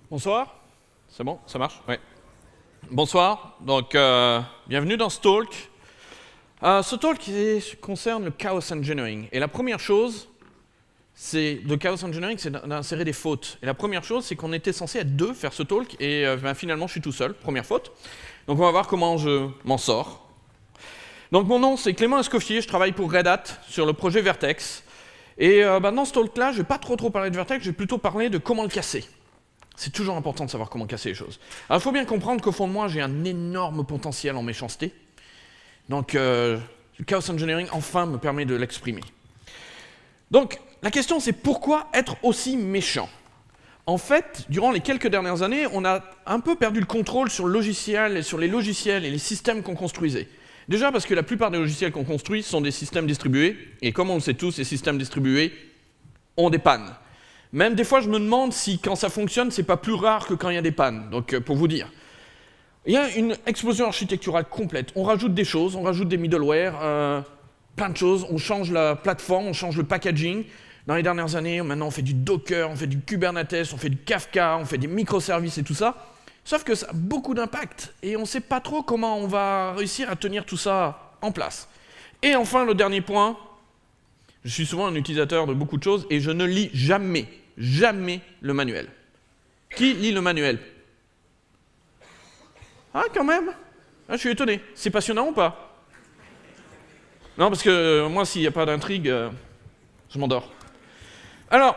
Bonsoir. C'est bon, ça marche? Oui. Bonsoir. Donc, bienvenue dans ce talk. Ce talk concerne le chaos engineering. Et la première chose, de chaos engineering, c'est d'insérer des fautes. Et la première chose, c'est qu'on était censé être deux faire ce talk, et finalement, je suis tout seul. Première faute. Donc, on va voir comment je m'en sors. Donc, mon nom, c'est Clément Escoffier. Je travaille pour Red Hat sur le projet Vertex. Et dans ce talk-là, je ne vais pas trop parler de Vertex, je vais plutôt parler de comment le casser. C'est toujours important de savoir comment casser les choses. Alors, il faut bien comprendre qu'au fond de moi, j'ai un énorme potentiel en méchanceté. Donc, le chaos engineering, enfin, me permet de l'exprimer. Donc, la question, c'est pourquoi être aussi méchant? En fait, durant les quelques dernières années, on a un peu perdu le contrôle sur le logiciel et sur les logiciels et les systèmes qu'on construisait. Déjà parce que la plupart des logiciels qu'on construit sont des systèmes distribués, et comme on le sait tous, les systèmes distribués ont des pannes. Même des fois, je me demande si quand ça fonctionne, c'est pas plus rare que quand il y a des pannes. Donc, pour vous dire. Il y a une explosion architecturale complète. On rajoute des choses, on rajoute des middleware, plein de choses. On change la plateforme, on change le packaging. Dans les dernières années, maintenant, on fait du Docker, on fait du Kubernetes, on fait du Kafka, on fait des microservices et tout ça. Sauf que ça a beaucoup d'impact. Et on ne sait pas trop comment on va réussir à tenir tout ça en place. Et enfin, le dernier point. Je suis souvent un utilisateur de beaucoup de choses et je ne lis jamais le manuel. Qui lit le manuel? Ah, quand même. Ah, je suis étonné. C'est passionnant ou pas? Non, parce que moi, s'il n'y a pas d'intrigue, je m'endors. Alors,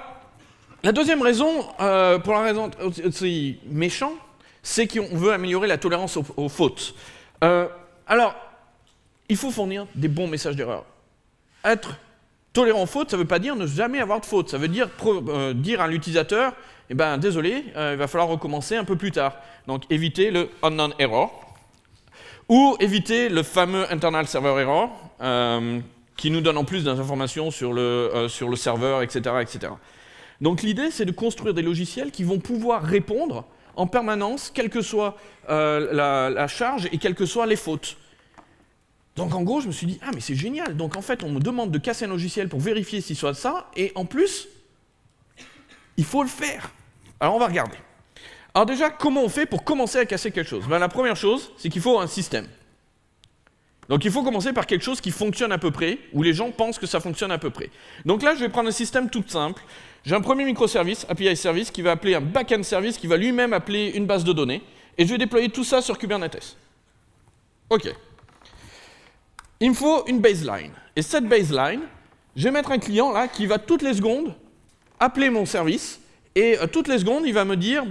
la deuxième raison, pour la raison aussi méchant, c'est qu'on veut améliorer la tolérance aux fautes. Alors, il faut fournir des bons messages d'erreur. Être tolérant aux fautes, ça ne veut pas dire ne jamais avoir de faute. Ça veut dire dire à l'utilisateur, eh ben, désolé, il va falloir recommencer un peu plus tard. Donc éviter le unknown error. Ou éviter le fameux internal server error, qui nous donne en plus des informations sur le serveur, etc., etc. Donc l'idée, c'est de construire des logiciels qui vont pouvoir répondre en permanence, quelle que soit la charge et quelles que soient les fautes. Donc en gros, je me suis dit, ah mais c'est génial, donc en fait on me demande de casser un logiciel pour vérifier s'il soit ça, et en plus, il faut le faire. Alors on va regarder. Alors déjà, comment on fait pour commencer à casser quelque chose? La première chose, c'est qu'il faut un système. Donc il faut commencer par quelque chose qui fonctionne à peu près, où les gens pensent que ça fonctionne à peu près. Donc là, je vais prendre un système tout simple. J'ai un premier microservice, API service, qui va appeler un backend service, qui va lui-même appeler une base de données, et je vais déployer tout ça sur Kubernetes. OK. Il me faut une baseline. Et cette baseline, je vais mettre un client là qui va toutes les secondes appeler mon service. Et toutes les secondes, il va me dire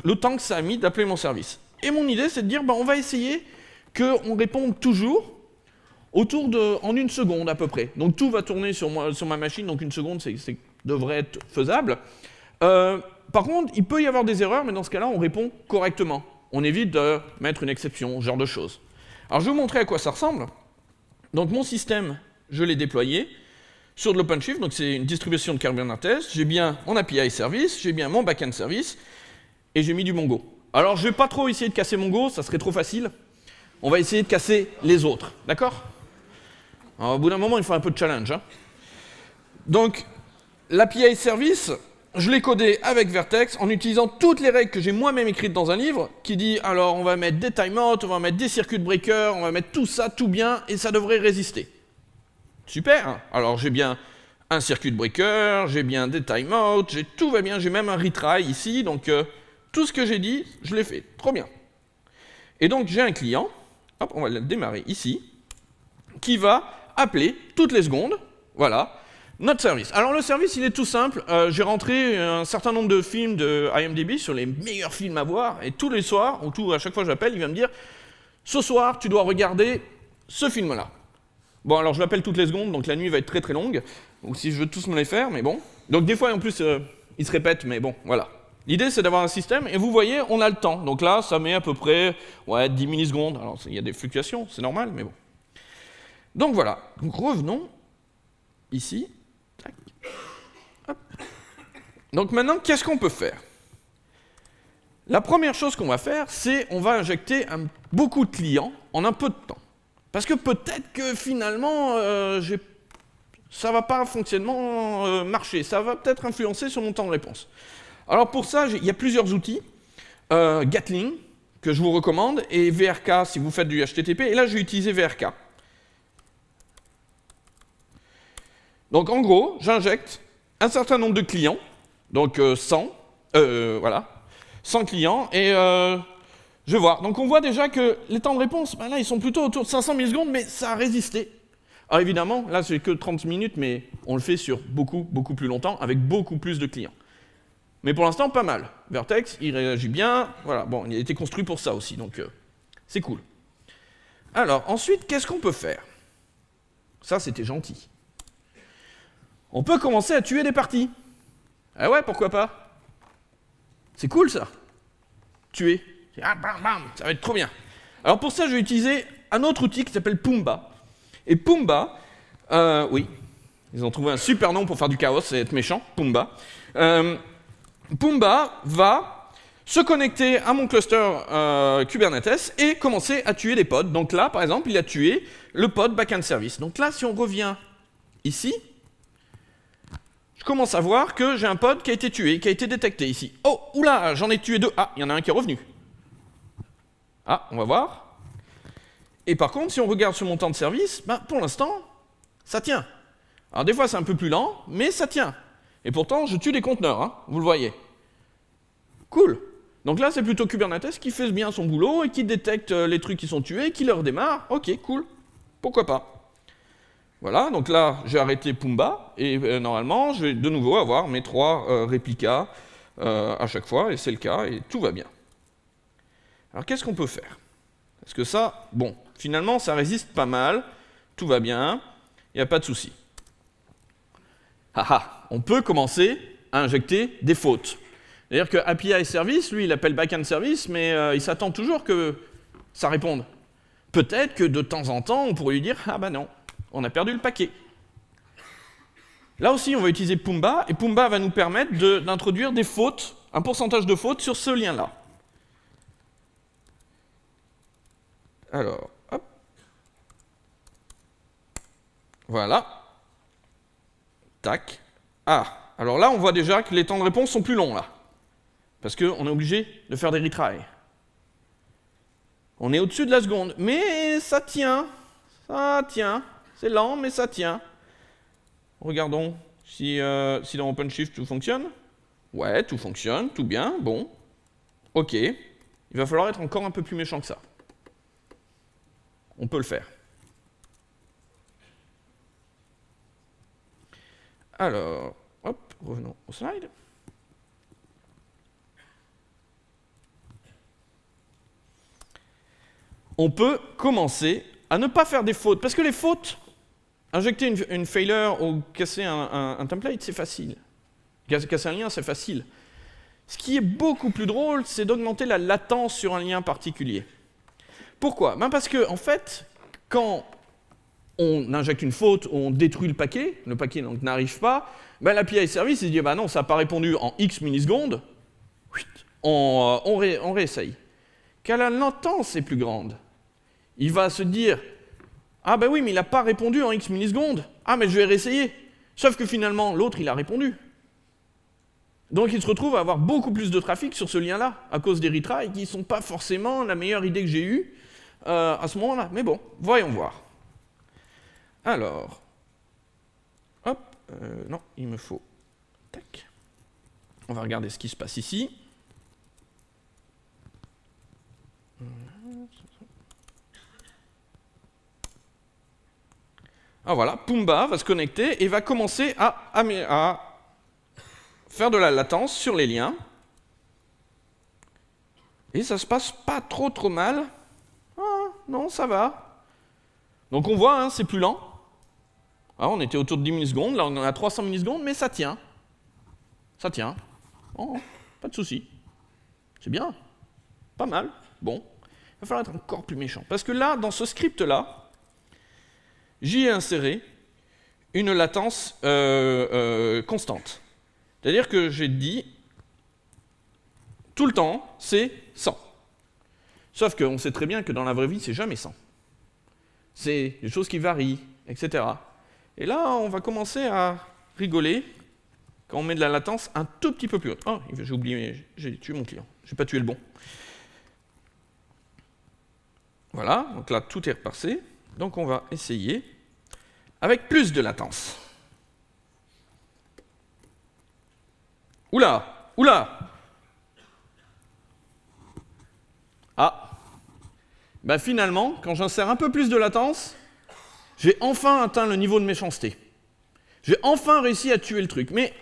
le temps que ça a mis d'appeler mon service. Et mon idée, c'est de dire on va essayer qu'on réponde toujours en une seconde à peu près. Donc tout va tourner sur ma machine, donc une seconde, devrait être faisable. Par contre, il peut y avoir des erreurs, mais dans ce cas-là, on répond correctement. On évite de mettre une exception, ce genre de choses. Alors je vais vous montrer à quoi ça ressemble. Donc mon système, je l'ai déployé sur de l'OpenShift, donc c'est une distribution de Kubernetes. J'ai bien mon API service, j'ai bien mon backend service, et j'ai mis du Mongo. Alors je ne vais pas trop essayer de casser Mongo, ça serait trop facile. On va essayer de casser les autres, d'accord? Au bout d'un moment, il faut un peu de challenge. Hein. Donc l'API service, je l'ai codé avec Vertex en utilisant toutes les règles que j'ai moi-même écrites dans un livre qui dit alors on va mettre des timeouts, on va mettre des circuit breakers, on va mettre tout ça, tout bien, et ça devrait résister. Super. Alors j'ai bien un circuit breaker, j'ai bien des timeouts, tout va bien, j'ai même un retry ici, donc tout ce que j'ai dit, je l'ai fait. Trop bien. Et donc j'ai un client, hop, on va le démarrer ici, qui va appeler toutes les secondes, voilà, notre service. Alors le service, il est tout simple. J'ai rentré un certain nombre de films de IMDb sur les meilleurs films à voir, et tous les soirs, à chaque fois que j'appelle, il va me dire « Ce soir, tu dois regarder ce film-là ». Bon, alors je l'appelle toutes les secondes, donc la nuit va être très très longue, donc si je veux tous me les faire, mais bon. Donc des fois, en plus, il se répète, mais bon, voilà. L'idée, c'est d'avoir un système, et vous voyez, on a le temps. Donc là, ça met à peu près 10 millisecondes. Alors il y a des fluctuations, c'est normal, mais bon. Donc voilà. Donc revenons ici. Tac. Hop. Donc maintenant, qu'est-ce qu'on peut faire? La première chose qu'on va faire, c'est on va injecter beaucoup de clients en un peu de temps. Parce que peut-être que finalement, ça ne va pas fonctionnement marcher, ça va peut-être influencer sur mon temps de réponse. Alors pour ça, il y a plusieurs outils. Gatling, que je vous recommande, et VRK si vous faites du HTTP. Et là, je vais utiliser VRK. Donc, en gros, j'injecte un certain nombre de clients, donc 100, voilà, 100 clients, et je vais voir. Donc, on voit déjà que les temps de réponse, ben là, ils sont plutôt autour de 500 millisecondes, mais ça a résisté. Alors, évidemment, là, c'est que 30 minutes, mais on le fait sur beaucoup, beaucoup plus longtemps, avec beaucoup plus de clients. Mais pour l'instant, pas mal. Vertex, il réagit bien. Voilà, bon, il a été construit pour ça aussi, donc c'est cool. Alors, ensuite, qu'est-ce qu'on peut faire? Ça, c'était gentil. On peut commencer à tuer des parties. Ah ouais, pourquoi pas? C'est cool, ça. Tuer. Ah, bam, bam, ça va être trop bien. Alors, pour ça, je vais utiliser un autre outil qui s'appelle Pumba. Et Pumba, oui, ils ont trouvé un super nom pour faire du chaos et être méchant, Pumba. Pumba va se connecter à mon cluster Kubernetes et commencer à tuer des pods. Donc là, par exemple, il a tué le pod backend service. Donc là, si on revient ici, je commence à voir que j'ai un pod qui a été tué, qui a été détecté ici. Oh, oula, j'en ai tué 2. Ah, il y en a un qui est revenu. Ah, on va voir. Et par contre, si on regarde sur mon temps de service, ben, pour l'instant, ça tient. Alors des fois, c'est un peu plus lent, mais ça tient. Et pourtant, je tue des conteneurs, hein, vous le voyez. Cool. Donc là, c'est plutôt Kubernetes qui fait bien son boulot et qui détecte les trucs qui sont tués, qui les redémarre. Ok, cool. Pourquoi pas. Voilà, donc là, j'ai arrêté Pumba, et normalement, je vais de nouveau avoir mes 3 réplicas à chaque fois, et c'est le cas, et tout va bien. Alors, qu'est-ce qu'on peut faire? Parce que ça, bon, finalement, ça résiste pas mal, tout va bien, il n'y a pas de souci. Haha, on peut commencer à injecter des fautes. C'est-à-dire que API Service, lui, il appelle Backend Service, mais il s'attend toujours que ça réponde. Peut-être que de temps en temps, on pourrait lui dire « Ah bah non, on a perdu le paquet ». Là aussi, on va utiliser Pumba, et Pumba va nous permettre d'introduire des fautes, un pourcentage de fautes sur ce lien-là. Alors, hop. Voilà. Tac. Ah, alors là, on voit déjà que les temps de réponse sont plus longs, là. Parce qu'on est obligé de faire des retries. On est au-dessus de la seconde. Mais ça tient. Ça tient. C'est lent, mais ça tient. Regardons si dans OpenShift tout fonctionne. Ouais, tout fonctionne, tout bien, bon. Ok. Il va falloir être encore un peu plus méchant que ça. On peut le faire. Alors, hop, revenons au slide. On peut commencer à ne pas faire des fautes. Parce que les fautes, injecter une failure ou casser un template, c'est facile. Casser un lien, c'est facile. Ce qui est beaucoup plus drôle, c'est d'augmenter la latence sur un lien particulier. Pourquoi? Ben parce que, en fait, quand on injecte une faute, on détruit le paquet donc n'arrive pas, ben l'API service il dit bah non, ça n'a pas répondu en X millisecondes, on réessaye. Quand la latence est plus grande, il va se dire ah ben oui, mais il n'a pas répondu en X millisecondes, ah mais je vais réessayer. Sauf que finalement, l'autre il a répondu. Donc il se retrouve à avoir beaucoup plus de trafic sur ce lien-là, à cause des retries qui ne sont pas forcément la meilleure idée que j'ai eue à ce moment-là. Mais bon, voyons voir. Alors, hop, non, il me faut, tac, on va regarder ce qui se passe ici. Ah voilà, Pumba va se connecter et va commencer à faire de la latence sur les liens. Et ça se passe pas trop mal. Ah, non, ça va. Donc on voit, hein, c'est plus lent. Ah, on était autour de 10 millisecondes, là on est à 300 millisecondes, mais ça tient. Ça tient. Oh, pas de souci. C'est bien. Pas mal. Bon. Il va falloir être encore plus méchant. Parce que là, dans ce script-là, j'y ai inséré une latence constante. C'est-à-dire que j'ai dit, tout le temps, c'est 100. Sauf qu'on sait très bien que dans la vraie vie, c'est jamais 100. C'est des choses qui varient, etc. Et là, on va commencer à rigoler. quand on met de la latence un tout petit peu plus haute. Oh, j'ai oublié, j'ai tué mon client. J'ai pas tué le bon. Voilà, donc là, tout est repassé. Donc on va essayer avec plus de latence. Oula, oula. Ah. Bah finalement, quand j'insère un peu plus de latence, j'ai enfin atteint le niveau de méchanceté. J'ai enfin réussi à tuer le truc. Mais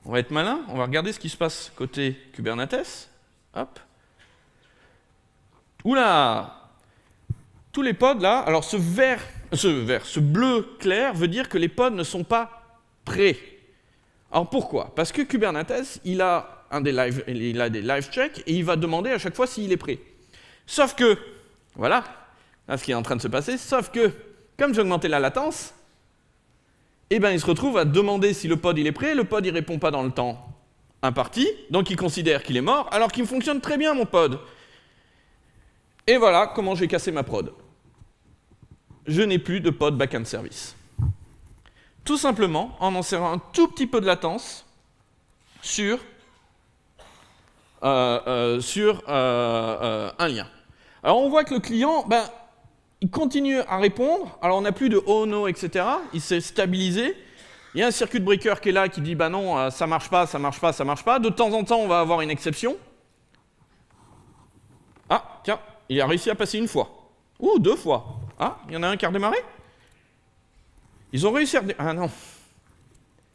on va être malin, on va regarder ce qui se passe côté Kubernetes. Hop. Oula. Tous les pods là, alors ce bleu clair veut dire que les pods ne sont pas prêts. Alors pourquoi? Parce que Kubernetes, il a des live checks et il va demander à chaque fois s'il est prêt. Sauf que, voilà, là ce qui est en train de se passer, sauf que, comme j'ai augmenté la latence, eh ben il se retrouve à demander si le pod il est prêt, le pod il répond pas dans le temps imparti, donc il considère qu'il est mort, alors qu'il fonctionne très bien mon pod. Et voilà comment j'ai cassé ma prod. Je n'ai plus de pod backend service. Tout simplement en insérant un tout petit peu de latence sur un lien. Alors on voit que le client, il continue à répondre. Alors on n'a plus de oh no, etc. Il s'est stabilisé. Il y a un circuit breaker qui est là qui dit bah non, ça marche pas, ça marche pas, ça marche pas. De temps en temps, on va avoir une exception. Ah, tiens. Il a réussi à passer une fois. Ou 2 fois. Ah, il y en a un qui a redémarré? Ils ont réussi à redémarrer. Ah non.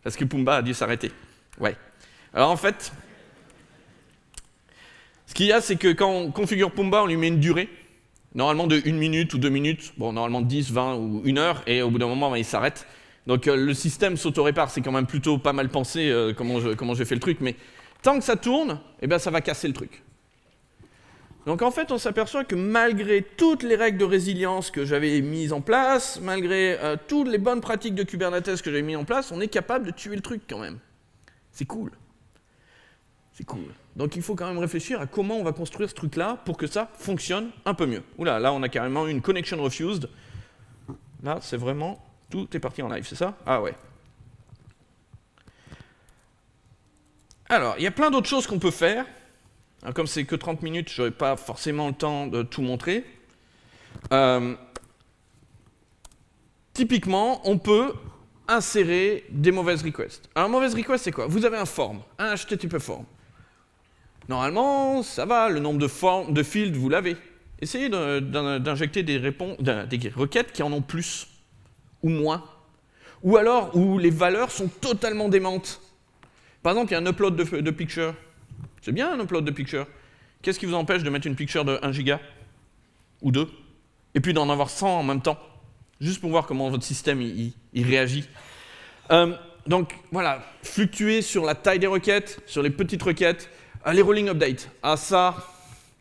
Parce que Pumba a dû s'arrêter. Ouais. Alors en fait, ce qu'il y a, c'est que quand on configure Pumba, on lui met une durée. Normalement de 1 minute ou 2 minutes. Bon, normalement 10, 20 ou 1 heure. Et au bout d'un moment, il s'arrête. Donc le système s'auto-répare. C'est quand même plutôt pas mal pensé comment j'ai fait le truc. Mais tant que ça tourne, eh ben, ça va casser le truc. Donc en fait, on s'aperçoit que malgré toutes les règles de résilience que j'avais mises en place, malgré toutes les bonnes pratiques de Kubernetes que j'avais mises en place, on est capable de tuer le truc quand même. C'est cool. C'est cool. Donc il faut quand même réfléchir à comment on va construire ce truc-là pour que ça fonctionne un peu mieux. Oula, là on a carrément une connection refused. Là, c'est vraiment... Tout est parti en live, c'est ça? Ah ouais. Alors, il y a plein d'autres choses qu'on peut faire. Alors, comme c'est que 30 minutes, je n'aurai pas forcément le temps de tout montrer. Typiquement, on peut insérer des mauvaises requests. Alors, mauvaise request, c'est quoi? Vous avez un form, un HTTP form. Normalement, ça va, le nombre de fields, vous l'avez. Essayez d'injecter des requêtes qui en ont plus ou moins. Ou alors, où les valeurs sont totalement démentes. Par exemple, il y a un upload de picture. C'est bien un upload de picture. Qu'est-ce qui vous empêche de mettre une picture de 1 giga ou 2 et puis d'en avoir 100 en même temps? Juste pour voir comment votre système il réagit. Donc voilà, fluctuer sur la taille des requêtes, sur les petites requêtes, les rolling updates. Ah ça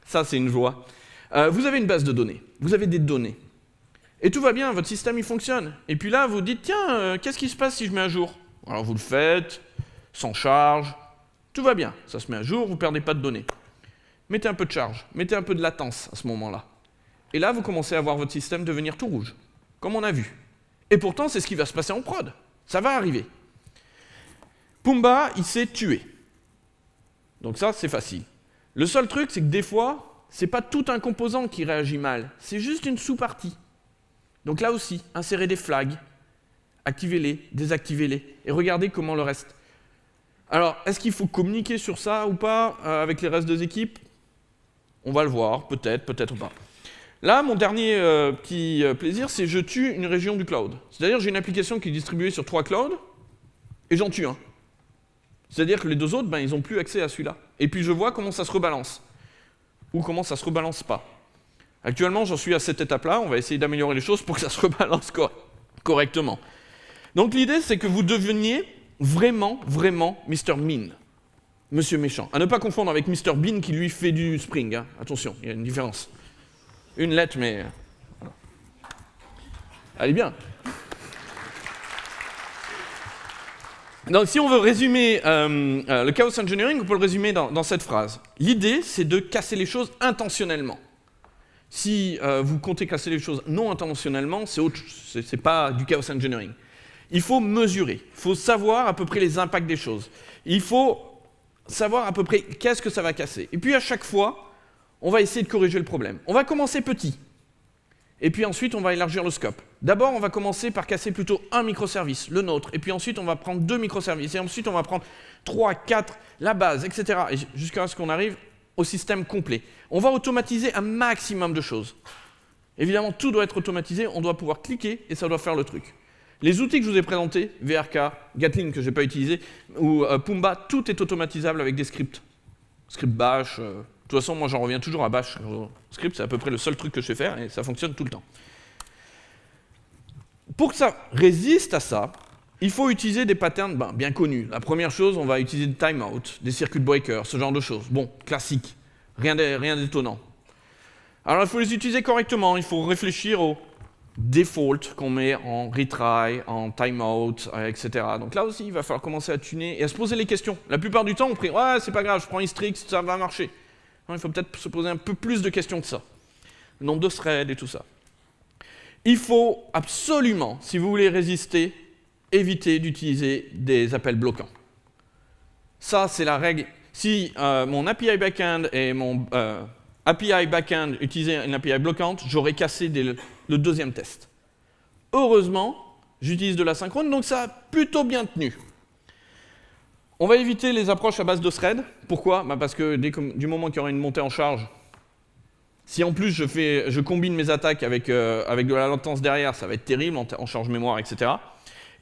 c'est une joie. Vous avez une base de données, vous avez des données. Et tout va bien, votre système il fonctionne. Et puis là, vous dites, tiens, qu'est-ce qui se passe si je mets à jour? Alors vous le faites, sans charge. Tout va bien, ça se met à jour, vous ne perdez pas de données. Mettez un peu de charge, mettez un peu de latence à ce moment-là. Et là, vous commencez à voir votre système devenir tout rouge, comme on a vu. Et pourtant, c'est ce qui va se passer en prod. Ça va arriver. Pumba, il s'est tué. Donc ça, c'est facile. Le seul truc, c'est que des fois, ce n'est pas tout un composant qui réagit mal, c'est juste une sous-partie. Donc là aussi, insérez des flags, activez-les, désactivez-les, et regardez comment le reste. Alors, est-ce qu'il faut communiquer sur ça ou pas avec les restes des équipes? On va le voir, peut-être, peut-être pas. Là, mon dernier petit plaisir, c'est je tue une région du cloud. C'est-à-dire j'ai une application qui est distribuée sur 3 clouds, et j'en tue un. C'est-à-dire que les 2 autres, ils n'ont plus accès à celui-là. Et puis je vois comment ça se rebalance. Ou comment ça se rebalance pas. Actuellement, j'en suis à cette étape-là, on va essayer d'améliorer les choses pour que ça se rebalance correctement. Donc l'idée, c'est que vous deveniez vraiment, vraiment Mr. Mean. Monsieur méchant. À ne pas confondre avec Mr. Bean qui lui fait du Spring. Hein. Attention, il y a une différence. Une lettre, mais... Voilà. Allez bien. Donc si on veut résumer le chaos engineering, on peut le résumer dans cette phrase. L'idée, c'est de casser les choses intentionnellement. Si vous comptez casser les choses non intentionnellement, c'est pas du chaos engineering. Il faut mesurer, il faut savoir à peu près les impacts des choses. Il faut savoir à peu près qu'est-ce que ça va casser. Et puis à chaque fois, on va essayer de corriger le problème. On va commencer petit. Et puis ensuite, on va élargir le scope. D'abord, on va commencer par casser plutôt un microservice, le nôtre. Et puis ensuite, on va prendre 2 microservices. Et ensuite, on va prendre 3, 4, la base, etc. Et jusqu'à ce qu'on arrive au système complet. On va automatiser un maximum de choses. Évidemment, tout doit être automatisé. On doit pouvoir cliquer et ça doit faire le truc. Les outils que je vous ai présentés, VRK, Gatling que je n'ai pas utilisé, ou Pumba, tout est automatisable avec des scripts. Script bash. De toute façon, moi, j'en reviens toujours à bash. Script, c'est à peu près le seul truc que je sais faire et ça fonctionne tout le temps. Pour que ça résiste à ça, il faut utiliser des patterns bien connus. La première chose, on va utiliser des timeout, des circuit breakers, ce genre de choses. Bon, classique, rien d'étonnant. Alors, il faut les utiliser correctement, il faut réfléchir aux defaults qu'on met en retry, en timeout, etc. Donc là aussi, il va falloir commencer à tuner et à se poser les questions. La plupart du temps, on prie « Ouais, c'est pas grave, je prends Istrix, ça va marcher ». Non, il faut peut-être se poser un peu plus de questions que ça. Le nombre de threads et tout ça. Il faut absolument, si vous voulez résister, éviter d'utiliser des appels bloquants. Ça, c'est la règle. Si mon API backend et mon API backend utilisaient une API bloquante, j'aurais cassé le deuxième test. Heureusement, j'utilise de l'asynchrone, donc ça a plutôt bien tenu. On va éviter les approches à base de thread. Pourquoi? Parce que du moment qu'il y aura une montée en charge, si en plus je combine mes attaques avec de la latence derrière, ça va être terrible en charge mémoire, etc.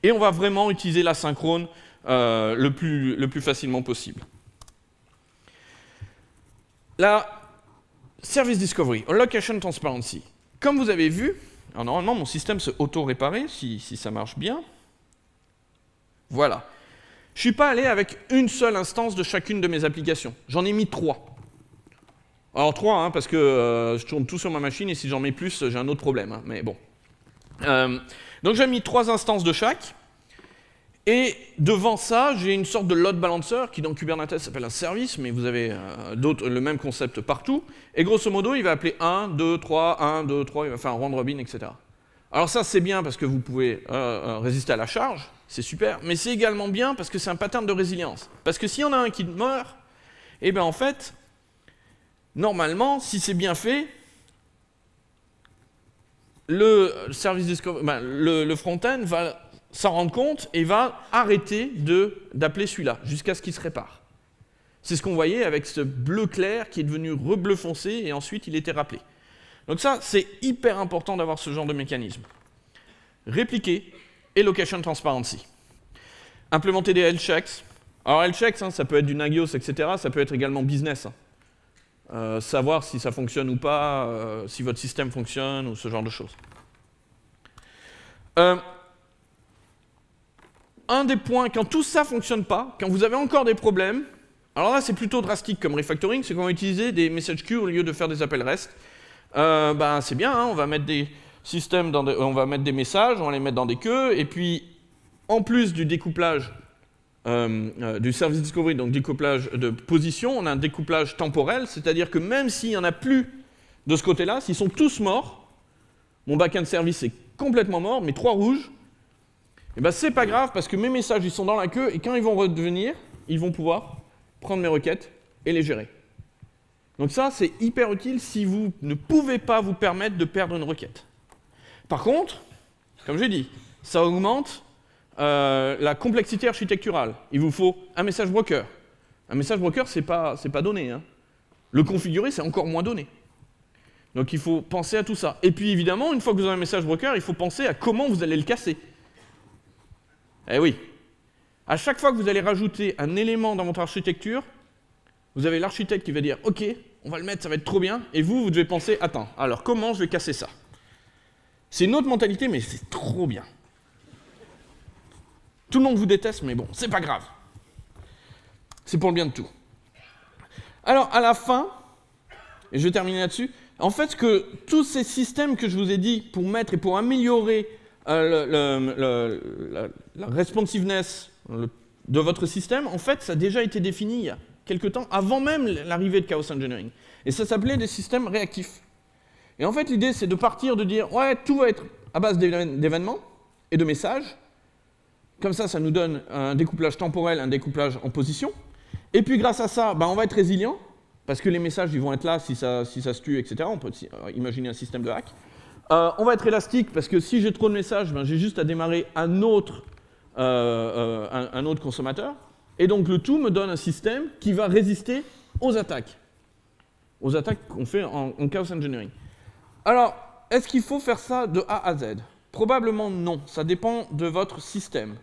Et on va vraiment utiliser l'asynchrone le plus facilement possible. La Service Discovery, Location Transparency. Comme vous avez vu, alors normalement mon système se auto-réparait, si ça marche bien. Voilà. Je ne suis pas allé avec une seule instance de chacune de mes applications. J'en ai mis 3. Alors 3, parce que je tourne tout sur ma machine, et si j'en mets plus, j'ai un autre problème. Mais bon. Donc j'ai mis 3 instances de chaque. Et devant ça, j'ai une sorte de load balancer qui dans Kubernetes s'appelle un service, mais vous avez le même concept partout. Et grosso modo, il va appeler 1, 2, 3, 1, 2, 3, il va faire un round robin, etc. Alors ça, c'est bien parce que vous pouvez résister à la charge, c'est super, mais c'est également bien parce que c'est un pattern de résilience. Parce que s'il y en a un qui meurt, eh bien en fait, normalement, si c'est bien fait, le service discovery, le front-end va s'en rendre compte et va arrêter d'appeler celui-là jusqu'à ce qu'il se répare. C'est ce qu'on voyait avec ce bleu clair qui est devenu rebleu foncé et ensuite il était rappelé. Donc ça, c'est hyper important d'avoir ce genre de mécanisme. Répliquer et location transparency. Implémenter des health checks. Alors health checks, ça peut être du Nagios, etc. Ça peut être également business. Savoir si ça fonctionne ou pas, si votre système fonctionne ou ce genre de choses. Un des points, quand tout ça ne fonctionne pas, quand vous avez encore des problèmes, alors là c'est plutôt drastique comme refactoring, c'est qu'on va utiliser des message queues au lieu de faire des appels REST. C'est bien, on va mettre des systèmes, on va mettre des messages, on va les mettre dans des queues, et puis en plus du découplage du service discovery, donc découplage de position, on a un découplage temporel, c'est-à-dire que même s'il n'y en a plus de ce côté-là, s'ils sont tous morts, mon backend service est complètement mort, mes 3 rouges, et c'est pas grave parce que mes messages ils sont dans la queue et quand ils vont revenir, ils vont pouvoir prendre mes requêtes et les gérer. Donc ça, c'est hyper utile si vous ne pouvez pas vous permettre de perdre une requête. Par contre, comme j'ai dit, ça augmente la complexité architecturale. Il vous faut un message broker. Un message broker, c'est pas donné. Le configurer, c'est encore moins donné. Donc il faut penser à tout ça. Et puis évidemment, une fois que vous avez un message broker, il faut penser à comment vous allez le casser. Eh oui. À chaque fois que vous allez rajouter un élément dans votre architecture, vous avez l'architecte qui va dire « Ok, on va le mettre, ça va être trop bien », et vous devez penser « Attends, alors comment je vais casser ça ?» C'est une autre mentalité, mais c'est trop bien. Tout le monde vous déteste, mais bon, c'est pas grave. C'est pour le bien de tout. Alors, à la fin, et je vais terminer là-dessus, en fait, tous ces systèmes que je vous ai dit pour mettre et pour améliorer la responsiveness de votre système, en fait, ça a déjà été défini il y a quelque temps, avant même l'arrivée de Chaos Engineering. Et ça s'appelait des systèmes réactifs. Et en fait, l'idée, c'est de partir de dire, ouais, tout va être à base d'événements et de messages, Comme ça nous donne un découplage temporel, un découplage en position. Et puis grâce à ça, on va être résilient, parce que les messages ils vont être là si ça se tue, etc. On peut imaginer un système de hack. On va être élastique, parce que si j'ai trop de messages, j'ai juste à démarrer un autre consommateur. Et donc le tout me donne un système qui va résister aux attaques qu'on fait en chaos engineering. Alors, est-ce qu'il faut faire ça de A à Z? Probablement non, ça dépend de votre système.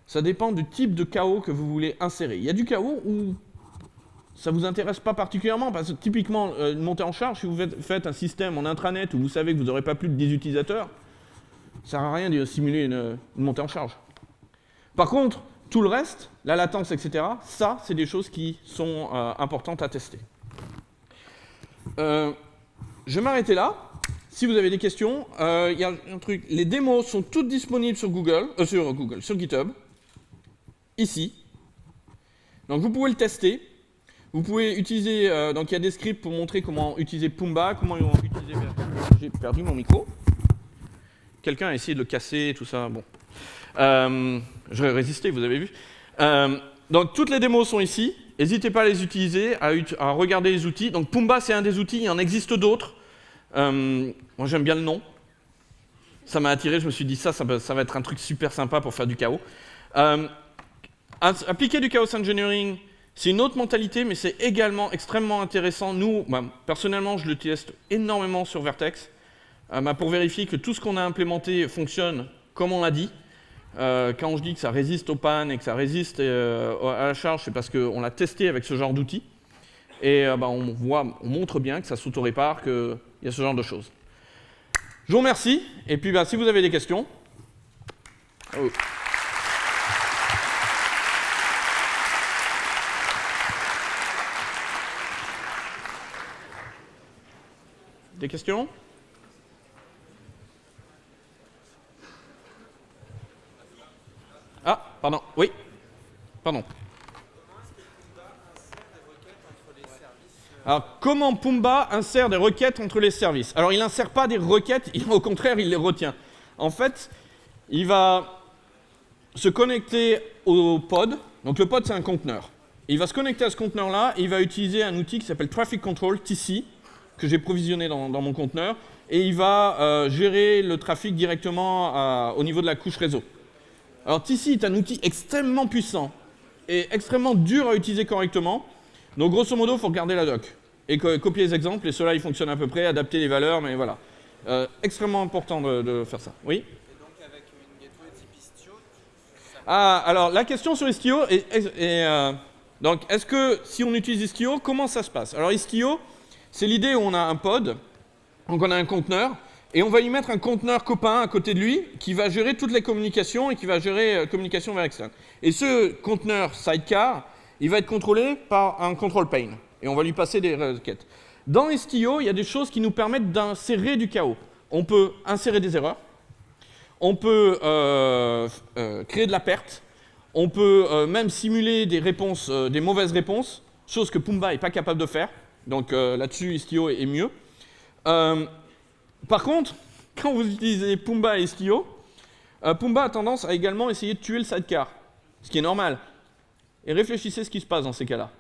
Ça dépend du type de chaos que vous voulez insérer. Il y a du chaos où ça ne vous intéresse pas particulièrement, parce que typiquement, une montée en charge, si vous faites un système en intranet où vous savez que vous n'aurez pas plus de 10 utilisateurs, ça ne sert à rien de simuler une montée en charge. Par contre, tout le reste, la latence, etc., ça, c'est des choses qui sont importantes à tester. Je vais m'arrêter là. Si vous avez des questions, il y a un truc. Les démos sont toutes disponibles sur sur GitHub, ici. Donc vous pouvez le tester. Vous pouvez utiliser. Donc il y a des scripts pour montrer comment utiliser Pumba, comment utiliser. J'ai perdu mon micro. Quelqu'un a essayé de le casser, tout ça. Bon. Je vais résister, vous avez vu. Donc toutes les démos sont ici. N'hésitez pas à les utiliser, à regarder les outils. Donc Pumba, c'est un des outils. Il y en existe d'autres. Moi, j'aime bien le nom. Ça m'a attiré. Je me suis dit ça va être un truc super sympa pour faire du chaos. Appliquer du chaos engineering, c'est une autre mentalité, mais c'est également extrêmement intéressant. Nous, personnellement, je le teste énormément sur Vertex pour vérifier que tout ce qu'on a implémenté fonctionne comme on l'a dit. Quand je dis que ça résiste aux pannes et que ça résiste à la charge, c'est parce qu'on l'a testé avec ce genre d'outils. Et on montre bien que ça s'auto-répare, qu'il y a ce genre de choses. Je vous remercie. Et puis si vous avez des questions... Oh. Des questions? Ah, pardon. Oui. Pardon. Alors, comment Pumba insère des requêtes entre les services? Alors, il n'insère pas des requêtes, au contraire, il les retient. En fait, il va se connecter au pod. Donc, le pod, c'est un conteneur. Il va se connecter à ce conteneur-là et il va utiliser un outil qui s'appelle Traffic Control, TC, que j'ai provisionné dans mon conteneur. Et il va gérer le trafic directement au niveau de la couche réseau. Alors, TC est un outil extrêmement puissant et extrêmement dur à utiliser correctement. Donc, grosso modo, il faut regarder la doc et copier les exemples. Et ceux-là, ils fonctionnent à peu près, adapter les valeurs, mais voilà. Extrêmement important de faire ça. Oui? Et donc, avec une gateway type Istio, alors, la question sur Istio donc, est-ce que si on utilise Istio, comment ça se passe? Alors, Istio, c'est l'idée où on a un pod, donc on a un conteneur, et on va y mettre un conteneur copain à côté de lui qui va gérer toutes les communications et qui va gérer communication vers l'externe. Et ce conteneur sidecar, il va être contrôlé par un control plane. Et on va lui passer des requêtes. Dans Istio, il y a des choses qui nous permettent d'insérer du chaos. On peut insérer des erreurs. On peut créer de la perte. On peut même simuler des réponses, des mauvaises réponses, chose que Pumba n'est pas capable de faire. Donc là-dessus, Istio est mieux. Par contre, quand vous utilisez Pumba et Istio, Pumba a tendance à également essayer de tuer le sidecar, ce qui est normal. Et réfléchissez à ce qui se passe dans ces cas-là.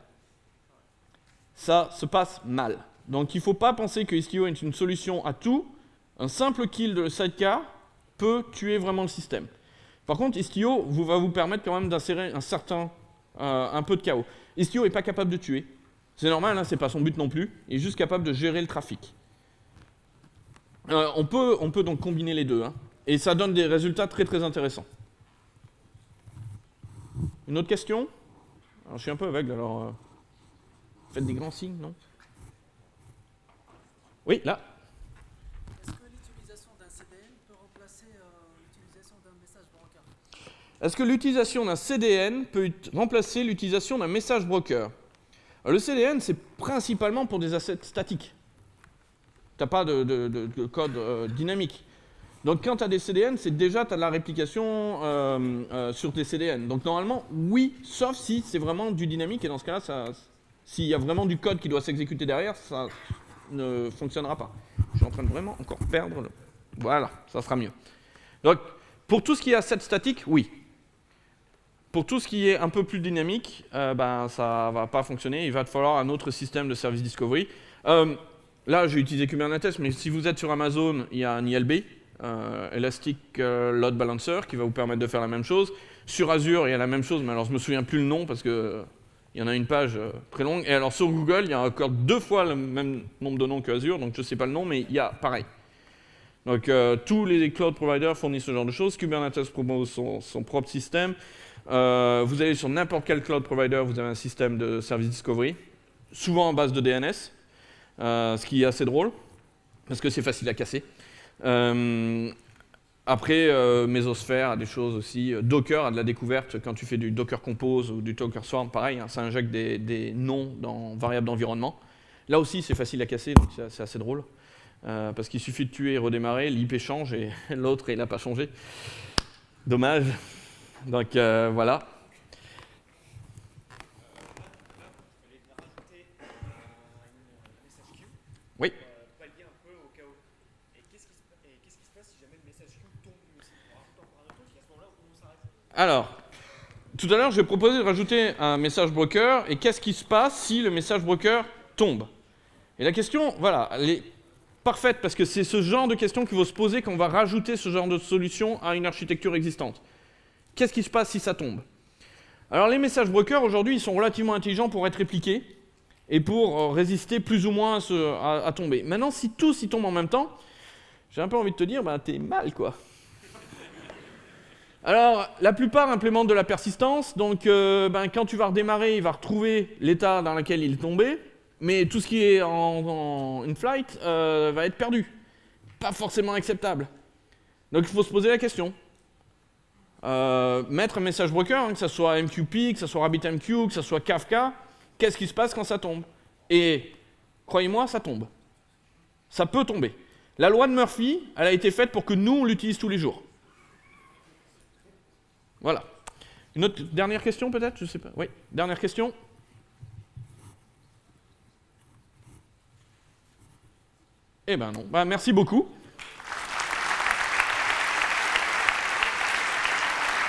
Ça se passe mal. Donc il ne faut pas penser que Istio est une solution à tout. Un simple kill de sidecar peut tuer vraiment le système. Par contre, Istio va vous permettre quand même d'insérer un peu de chaos. Istio n'est pas capable de tuer. C'est normal, hein, ce n'est pas son but non plus. Il est juste capable de gérer le trafic. On peut donc combiner les deux. Hein, et ça donne des résultats très très intéressants. Une autre question? Alors, je suis un peu aveugle, alors faites des grands signes, non? Oui, là. Est-ce que l'utilisation d'un CDN peut remplacer l'utilisation d'un message broker? Est-ce que l'utilisation d'un CDN peut remplacer l'utilisation d'un message broker? Alors, le CDN, c'est principalement pour des assets statiques. Tu n'as pas de code dynamique. Donc quand tu as des CDN, c'est déjà tu as de la réplication sur tes CDN. Donc normalement, oui, sauf si c'est vraiment du dynamique, et dans ce cas-là, s'il y a vraiment du code qui doit s'exécuter derrière, ça ne fonctionnera pas. Je suis en train de vraiment encore perdre. Voilà, ça sera mieux. Donc pour tout ce qui est asset statique, oui. Pour tout ce qui est un peu plus dynamique, ben, ça ne va pas fonctionner. Il va te falloir un autre système de service discovery. Là, j'ai utilisé Kubernetes, mais si vous êtes sur Amazon, il y a un ILB, Elastic Load Balancer, qui va vous permettre de faire la même chose. Sur Azure, il y a la même chose, mais alors je ne me souviens plus le nom parce que il y en a une page très longue. Et alors sur Google, il y a encore 2 fois le même nombre de noms que Azure, donc je ne sais pas le nom, mais il y a pareil. Donc tous les cloud providers fournissent ce genre de choses. Kubernetes propose son propre système. Vous allez sur n'importe quel cloud provider, vous avez un système de service discovery, souvent en base de DNS, ce qui est assez drôle, parce que c'est facile à casser. Après, Mesosphere a des choses aussi. Docker a de la découverte quand tu fais du Docker Compose ou du Docker Swarm, pareil, hein, ça injecte des noms dans variables d'environnement. Là aussi, c'est facile à casser, donc c'est assez drôle. Parce qu'il suffit de tuer et redémarrer, l'IP change et l'autre, il n'a pas changé. Dommage. Donc voilà. Oui. Pallier un peu au chaos. Et qu'est-ce qui se passe si jamais le message queue tombe lui aussi? On rajoute encore un autre truc, et à ce moment-là, on s'arrête. Alors, tout à l'heure, j'ai proposé de rajouter un message broker. Et qu'est-ce qui se passe si le message broker tombe? Et la question, voilà, elle est parfaite parce que c'est ce genre de question qu'il faut se poser quand on va rajouter ce genre de solution à une architecture existante. Qu'est-ce qui se passe si ça tombe? Alors les messages brokers, aujourd'hui, ils sont relativement intelligents pour être répliqués et pour résister plus ou moins à tomber. Maintenant, si tous y tombent en même temps, j'ai un peu envie de te dire, bah, t'es mal, quoi. Alors, la plupart implémentent de la persistance, donc quand tu vas redémarrer, il va retrouver l'état dans lequel il est tombé, mais tout ce qui est en in-flight va être perdu. Pas forcément acceptable. Donc il faut se poser la question. Mettre un message broker, hein, que ce soit MQP, que ce soit RabbitMQ, que ce soit Kafka, qu'est-ce qui se passe quand ça tombe? Et croyez-moi, ça tombe. Ça peut tomber. La loi de Murphy, elle a été faite pour que nous, on l'utilise tous les jours. Voilà. Une autre dernière question peut-être? Je sais pas. Oui, dernière question. Eh ben non. Bah, merci beaucoup.